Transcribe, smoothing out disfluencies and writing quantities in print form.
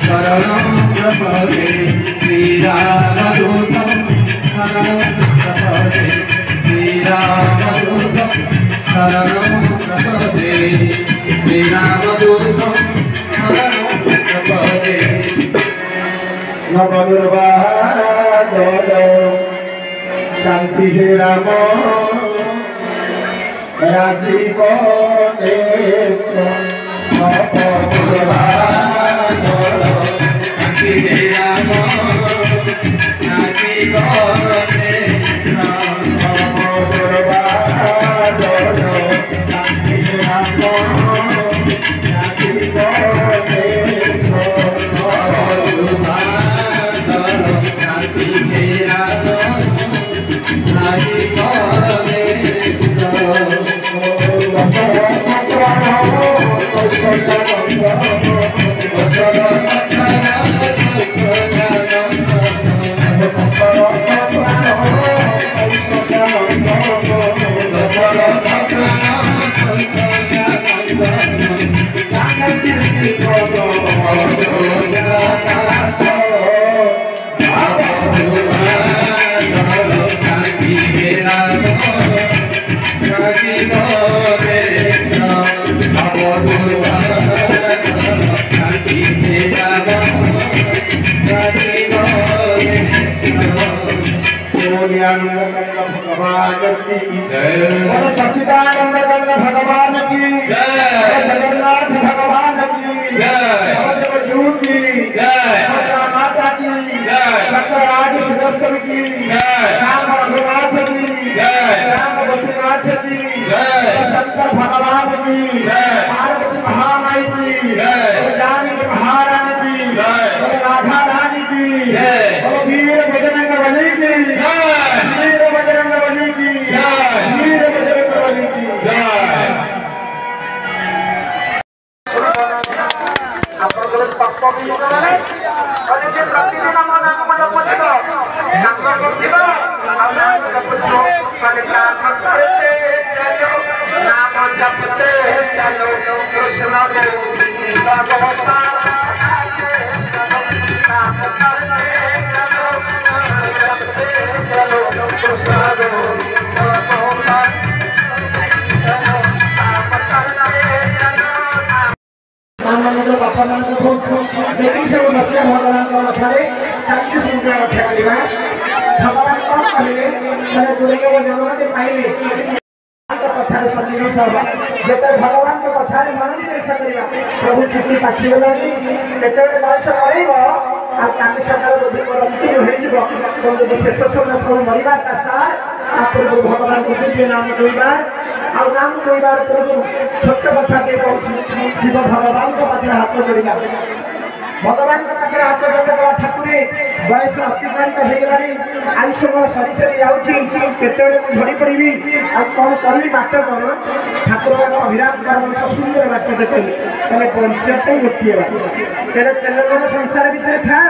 शरणं प्रपदे श्रीरामदूतं शरणं प्रपदे श्रीरामदूतं शरणं प्रपदे श्रीरामदूतं शरणं प्रपदे नवदुर्वादो शांति हे राम राजीव शांति हे राम राजीव सच्चिदानंद भगवान की जय, जगन्नाथ भगवान की जय, की जय, माता की जय, राज सुदर्शन की जय, राम रघुनाथ की जय, राम बद्रीनाथ की जय, शंकर भगवान की जय, पार्वती महामाई की जय, जानकी महारानी की जय, राधा रानी की जय, वीर बजरंग बली की जय, वीर बजरंग बली की जय, वीर बजरंग बली की जय। बापा मान देखी सब बच्चे भगवान कथारे शांति सुनते भगवान कौन कहले जोड़े जगह पाइले कथार सन्निवेश होगा जिते भगवान के कथार मनन कर प्रभु छुट्टी पाचिगला केते बयस कर सकाल बोधी अंतिम हो शेष समय प्रभु मरवा सार प्रभु भगवान को दिव्य नाम कहबार नाम कहबार प्रभु छोट कथा के शिव भगवान को पाखे हाथ जोड़ा भगवान के पाखे हाथ जोड़ा ठाकुरे बयस अतिक्रांत होगलानी आयुष सरी सरी जाते झड़ी पड़ी कौन करी बाट कौन ठाकुर अभिराम परमंश सुंदर बाट देखिए बंचा गोटे बात तेल संसार भितर था